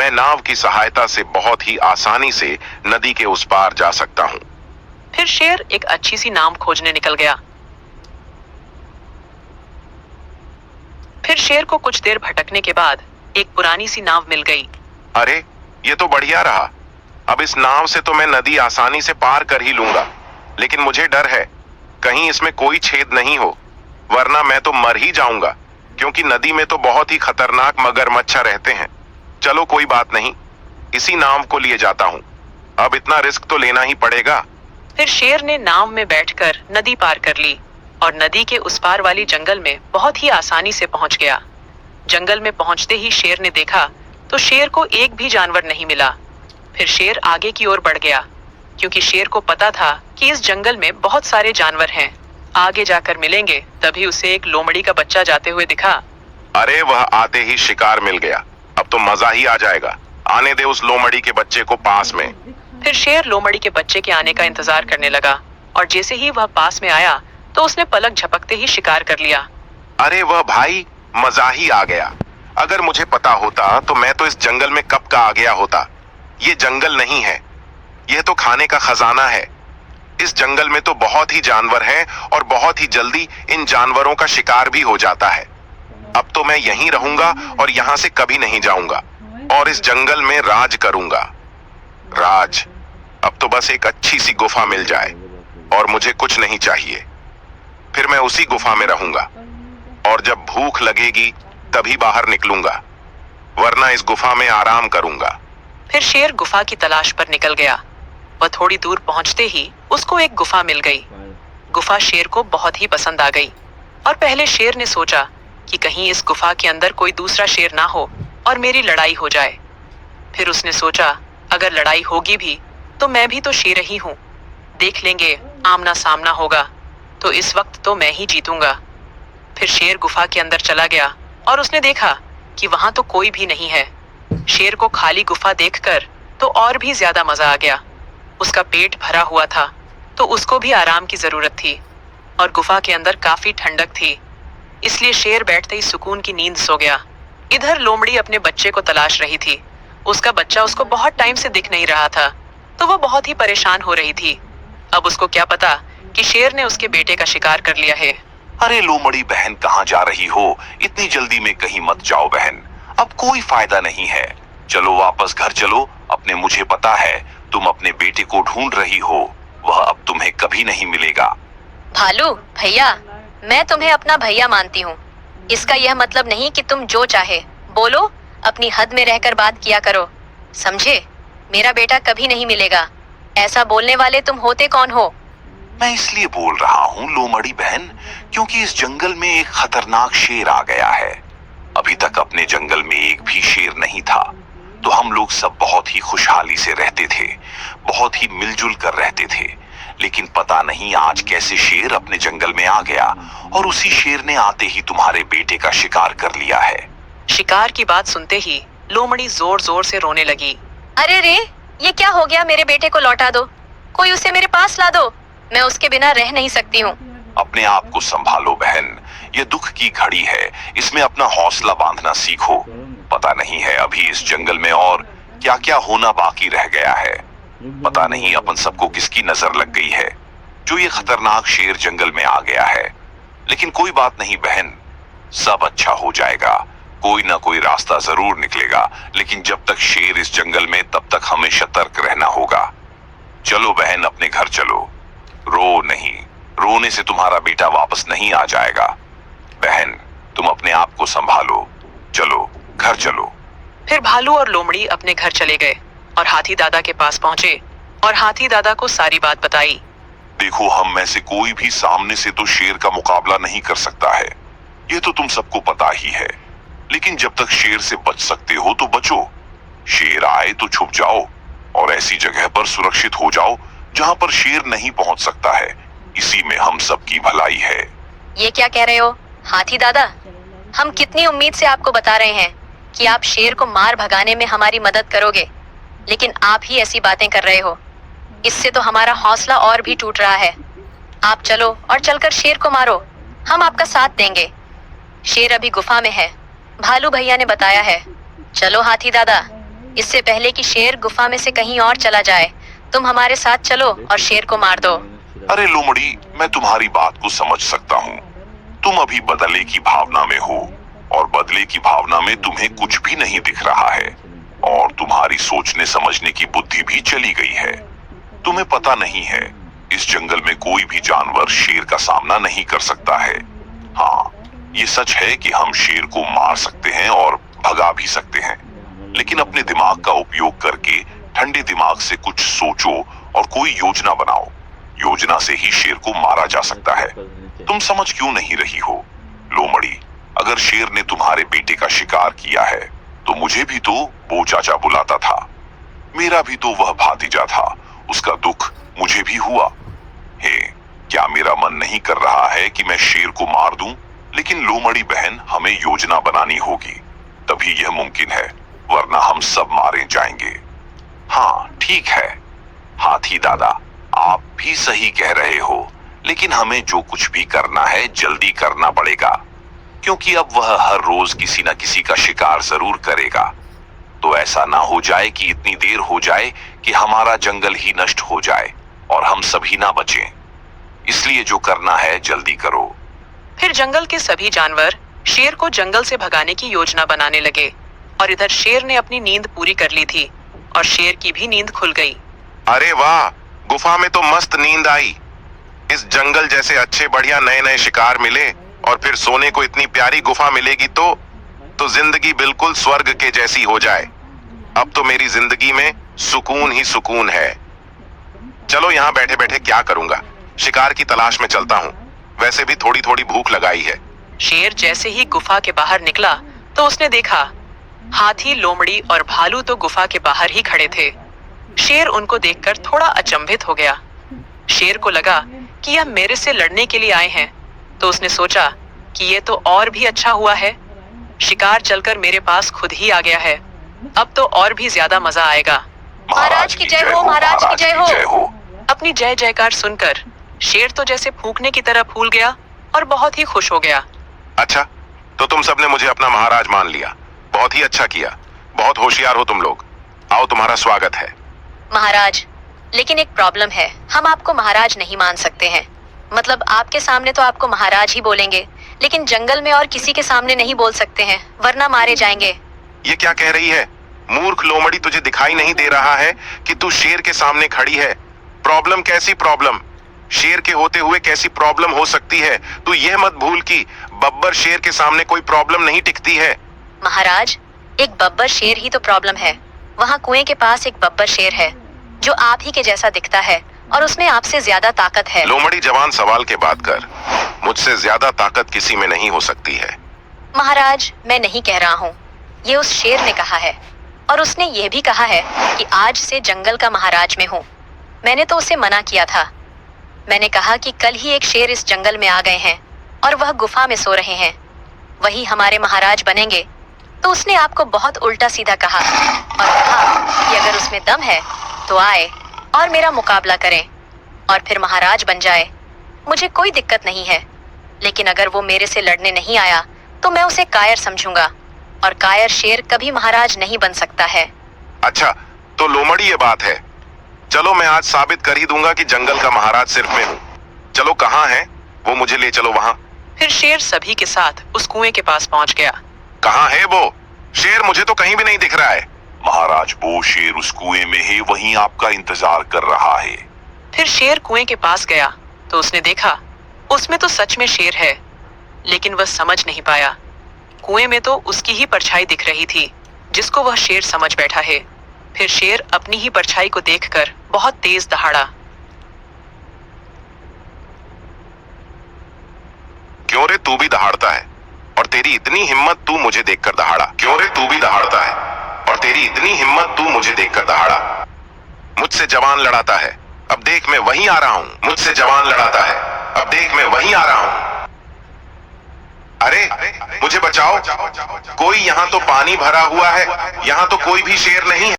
मैं नाव की सहायता से बहुत ही आसानी से नदी के उस पार जा सकता हूँ। फिर शेर एक अच्छी सी नाव खोजने निकल गया। फिर शेर को कुछ देर भटकने के बाद एक पुरानी सी नाव मिल गई। अरे, ये तो बढ़िया रहा। अब इस नाव से तो मैं नदी आसानी से पार कर ही लूंगा, लेकिन मुझे डर है कहीं इसमें कोई छेद नहीं हो, वरना मैं तो मर ही जाऊंगा, क्योंकि नदी में तो बहुत ही खतरनाक मगरमच्छ रहते हैं। चलो कोई बात नहीं, इसी नाव को लिए जाता हूँ। अब इतना रिस्क तो लेना ही पड़ेगा। फिर शेर ने नाव में बैठकर नदी पार कर ली और नदी के उस पार वाली जंगल में बहुत ही आसानी से पहुंच गया। जंगल में पहुंचते ही शेर ने देखा तो शेर को एक भी जानवर नहीं मिला। फिर शेर आगे की ओर बढ़ गया, क्योंकि शेर को पता था कि इस जंगल में बहुत सारे जानवर हैं, आगे जाकर मिलेंगे। तभी उसे एक लोमड़ी का बच्चा जाते हुए दिखा। अरे, वह आते ही शिकार मिल गया। अब तो मजा ही आ जाएगा। आने दे उस लोमड़ी के बच्चे को पास में। फिर शेर लोमड़ी के बच्चे के आने का इंतजार करने लगा, और जैसे ही वह पास में आया तो उसने पलक झपकते ही शिकार कर लिया। अरे वह भाई, मजा ही आ गया। अगर मुझे पता होता तो मैं तो इस जंगल में कब का आ गया होता। ये जंगल नहीं है, यह तो खाने का खजाना है। इस जंगल में तो बहुत ही जानवर हैं और बहुत ही जल्दी इन जानवरों का शिकार भी हो जाता है। अब तो मैं यहीं रहूंगा और यहाँ से कभी नहीं जाऊंगा और इस जंगल में राज करूंगा। राज। अब तो बस एक अच्छी सी गुफा मिल जाए और मुझे कुछ नहीं चाहिए। फिर मैं उसी गुफा में रहूंगा और जब भूख लगेगी तभी बाहर निकलूंगा, वरना इस गुफा में आराम करूंगा। फिर शेर गुफा की तलाश पर निकल गया। वह थोड़ी दूर पहुंचते ही उसको एक गुफा मिल गई। गुफा शेर को बहुत ही पसंद आ गई और पहले शेर ने सोचा कि कहीं इस गुफा के अंदर कोई दूसरा शेर ना हो और मेरी लड़ाई हो जाए। फिर उसने सोचा, अगर लड़ाई होगी भी तो मैं भी तो शेर ही हूँ, देख लेंगे, आमना सामना होगा तो इस वक्त तो मैं ही जीतूंगा। फिर शेर गुफा के अंदर चला गया और उसने देखा कि वहां तो कोई भी नहीं है। शेर को खाली गुफा देखकर तो और भी ज्यादा मजा आ गया। उसका पेट भरा हुआ था तो उसको भी आराम की जरूरत थी और गुफा के अंदर काफी ठंडक थी, इसलिए शेर बैठते ही सुकून की नींद सो गया। इधर लोमड़ी अपने बच्चे को तलाश रही थी। उसका बच्चा उसको बहुत टाइम से दिख नहीं रहा था, तो वो बहुत ही परेशान हो रही थी। अब उसको क्या पता कि शेर ने उसके बेटे का शिकार कर लिया है। अरे लोमड़ी बहन, कहाँ जा रही हो? इतनी जल्दी में कहीं मत जाओ बहन, अब कोई फायदा नहीं है। चलो वापस घर चलो। अपने मुझे पता है तुम अपने बेटे को ढूंढ रही हो, वह अब तुम्हें कभी नहीं मिलेगा। भालू भैया, मैं तुम्हें अपना भैया मानती हूँ। इसका यह मतलब नहीं कि तुम जो चाहे बोलो, अपनी हद में रहकर बात किया करो, समझे? मेरा बेटा कभी नहीं मिलेगा। ऐसा बोलने वाले तुम होते कौन हो? मैं इसलिए बोल रहा हूँ लोमड़ी बहन, क्योंकि इस जंगल में एक खतरनाक शेर आ गया है। अभी तक अपने जंगल में एक भी शेर नहीं था, तो हम लोग सब बहुत ही खुशहाली से रहते थे, बहुत ही मिलजुल कर रहते थे। लेकिन पता नहीं आज कैसे शेर अपने जंगल में आ गया और उसी शेर ने आते ही तुम्हारे बेटे का शिकार कर लिया है। शिकार की बात सुनते ही लोमड़ी जोर जोर से रोने लगी। अरे रे, ये क्या हो गया? मेरे बेटे को लौटा दो, कोई उसे मेरे पास ला दो, मैं उसके बिना रह नहीं सकती हूँ। अपने आप को संभालो बहन, ये दुख की घड़ी है, इसमें अपना हौसला बांधना सीखो। पता नहीं है अभी इस जंगल में और क्या क्या होना बाकी रह गया है। पता नहीं अपन सबको किसकी नजर लग गई है जो ये खतरनाक शेर जंगल में आ गया है। लेकिन कोई बात नहीं बहन, सब अच्छा हो जाएगा, कोई ना कोई रास्ता जरूर निकलेगा। लेकिन जब तक शेर इस जंगल में, तब तक हमें सतर्क रहना होगा। चलो बहन, अपने घर चलो। रो नहीं, रोने से तुम्हारा बेटा वापस नहीं आ जाएगा। बहन, तुम अपने आप को संभालो, चलो घर चलो। फिर भालू और लोमड़ी अपने घर चले गए और हाथी दादा के पास पहुंचे और हाथी दादा को सारी बात बताई। देखो, हम में से कोई भी सामने से तो शेर का मुकाबला नहीं कर सकता है, ये तो तुम सबको पता ही है। लेकिन जब तक शेर से बच सकते हो तो बचो। शेर आए तो छुप जाओ और ऐसी जगह पर सुरक्षित हो जाओ जहां पर शेर नहीं पहुंच सकता है। इसी में हम सबकी भलाई है। ये क्या कह रहे हो हाथी दादा? हम कितनी उम्मीद से आपको बता रहे हैं कि आप शेर को मार भगाने में हमारी मदद करोगे, लेकिन आप ही ऐसी बातें कर रहे हो। इससे तो हमारा हौसला और भी टूट रहा है। आप चलो और चलकर शेर को मारो, हम आपका साथ देंगे। शेर अभी गुफा में है, भालू भैया ने बताया है। चलो हाथी दादा, इससे पहले कि शेर गुफा में से कहीं और चला जाए, तुम हमारे साथ चलो और शेर को मार दो। अरे लोमड़ी, मैं तुम्हारी बात को समझ सकता हूँ। तुम अभी बदले की भावना में हो और बदले की भावना में तुम्हें कुछ भी नहीं दिख रहा है और तुम्हारी सोचने समझने की बुद्धि भी चली गई है। तुम्हें पता नहीं है, इस जंगल में कोई भी जानवर शेर का सामना नहीं कर सकता है। हाँ, ये सच है कि हम शेर को मार सकते हैं और भगा भी सकते हैं, लेकिन अपने दिमाग का उपयोग करके ठंडे दिमाग से कुछ सोचो और कोई योजना बनाओ। योजना से ही शेर को मारा जा सकता है। तुम समझ क्यों नहीं रही हो? लोमड़ी, अगर शेर ने तुम्हारे बेटे का शिकार किया है तो मुझे भी तो वो चाचा बुलाता था। मेरा भी तो वह भातीजा था, उसका दुख मुझे भी हुआ। हे, क्या मेरा मन नहीं कर रहा है कि मैं शेर को मार दूं? लेकिन लोमड़ी बहन, हमें योजना बनानी होगी, तभी यह मुमकिन है, वरना हम सब मारे जाएंगे। हाँ ठीक है हाथी दादा, आप भी सही कह रहे हो, लेकिन हमें जो कुछ भी करना है जल्दी करना पड़ेगा, क्योंकि अब वह हर रोज किसी न किसी का शिकार जरूर करेगा। तो ऐसा ना हो जाए कि इतनी देर हो जाए कि हमारा जंगल ही नष्ट हो जाए और हम सभी ना बचें। इसलिए जो करना है जल्दी करो। फिर जंगल के सभी जानवर शेर को जंगल से भगाने की योजना बनाने लगे और इधर शेर ने अपनी नींद पूरी कर ली थी और शेर की भी नींद खुल गई। अरे वाह, गुफा में तो मस्त नींद आई। इस जंगल जैसे अच्छे बढ़िया नए नए शिकार मिले और फिर सोने को इतनी प्यारी गुफा मिलेगी तो जिंदगी बिल्कुल स्वर्ग के जैसी हो जाए। अब तो मेरी जिंदगी में सुकून ही सुकून है। चलो यहाँ बैठे बैठे क्या करूंगा, शिकार की तलाश में चलता हूँ। वैसे भी थोड़ी थोड़ी भूख लगाई है। शेर जैसे ही गुफा के बाहर निकला तो उसने देखा हाथी, लोमड़ी और भालू तो गुफा के बाहर ही खड़े थे। शेर उनको देखकर थोड़ा अचंभित हो गया। शेर को लगा कि यह मेरे से लड़ने के लिए आए हैं, तो उसने सोचा कि ये तो और भी अच्छा हुआ है, शिकार चलकर मेरे पास खुद ही आ गया है। अब तो और भी ज्यादा मजा आएगा। महाराज की जय हो, महाराज की जय हो। अपनी जय जयकार सुनकर शेर तो जैसे फूंकने की तरह फूल गया और बहुत ही खुश हो गया। अच्छा, तो तुम सबने मुझे अपना महाराज मान लिया। बहुत ही अच्छा किया, बहुत होशियार हो तुम लोग। आओ, तुम्हारा स्वागत है। महाराज, लेकिन एक प्रॉब्लम है, हम आपको महाराज नहीं मान सकते हैं। मतलब आपके सामने तो आपको महाराज ही बोलेंगे, लेकिन जंगल में और किसी के सामने नहीं बोल सकते हैं, वरना मारे जाएंगे। ये क्या कह रही है? मूर्ख लोमड़ी, तुझे दिखाई नहीं दे रहा है कि तू शेर के सामने खड़ी है? प्रॉब्लम? कैसी प्रॉब्लम? शेर के होते हुए कैसी प्रॉब्लम हो सकती है? तू यह मत भूल कि बब्बर शेर के सामने कोई प्रॉब्लम नहीं टिकती है। महाराज, एक बब्बर शेर ही तो प्रॉब्लम है। वहाँ कुएं के पास एक बब्बर शेर है जो आप ही के जैसा दिखता है और उसमें आपसे ज्यादा ताकत है। लोमड़ी, जवान सवाल के बात कर। मुझसे ज्यादा ताकत किसी में नहीं हो सकती है। महाराज, मैं नहीं कह रहा हूँ, ये उस शेर ने कहा है, और उसने ये भी कहा है कि आज से जंगल का महाराज मैं हूँ। मैंने तो उसे मना किया था। मैंने कहा कि कल ही एक शेर इस जंगल में आ गए हैं और वह गुफा में सो रहे हैं, वही हमारे महाराज बनेंगे। तो उसने आपको बहुत उल्टा सीधा कहा और कहा कि अगर उसमें दम है तो आए और मेरा मुकाबला करें और फिर महाराज बन जाए। मुझे कोई दिक्कत नहीं है, लेकिन अगर वो मेरे से लड़ने नहीं आया तो मैं उसे कायर समझूंगा, और कायर शेर कभी महाराज नहीं बन सकता है। अच्छा, तो लोमड़ी ये बात है। चलो, मैं आज साबित कर ही दूंगा कि जंगल का महाराज सिर्फ मैं हूँ। चलो, कहाँ है वो? मुझे ले चलो वहाँ। फिर शेर सभी के साथ उस कुएं के पास पहुंच गया। कहाँ है वो शेर? मुझे तो कहीं भी नहीं दिख रहा है। महाराज, वो शेर उस कुएं में है, वहीं आपका इंतजार कर रहा है। फिर शेर कुएं के पास गया तो उसने देखा उसमें तो सच में शेर है, लेकिन वह समझ नहीं पाया। कुएं में तो उसकी ही परछाई दिख रही थी जिसको वह शेर समझ बैठा है। फिर शेर अपनी ही परछाई को देखकर बहुत तेज दहाड़ा। क्यों रे, तू भी दहाड़ता है? और तेरी इतनी हिम्मत, तू मुझे देखकर दहाड़ा? क्यों रे, तू भी दहाड़ता है? और तेरी इतनी हिम्मत, तू मुझे देखकर दहाड़ा? मुझसे जवान लड़ाता है, अब देख मैं वहीं आ रहा हूँ। मुझसे जवान लड़ाता है, अब देख मैं वहीं आ रहा हूँ। अरे मुझे बचाओ, कोई यहाँ तो पानी भरा हुआ है, यहाँ तो कोई भी शेर नहीं है।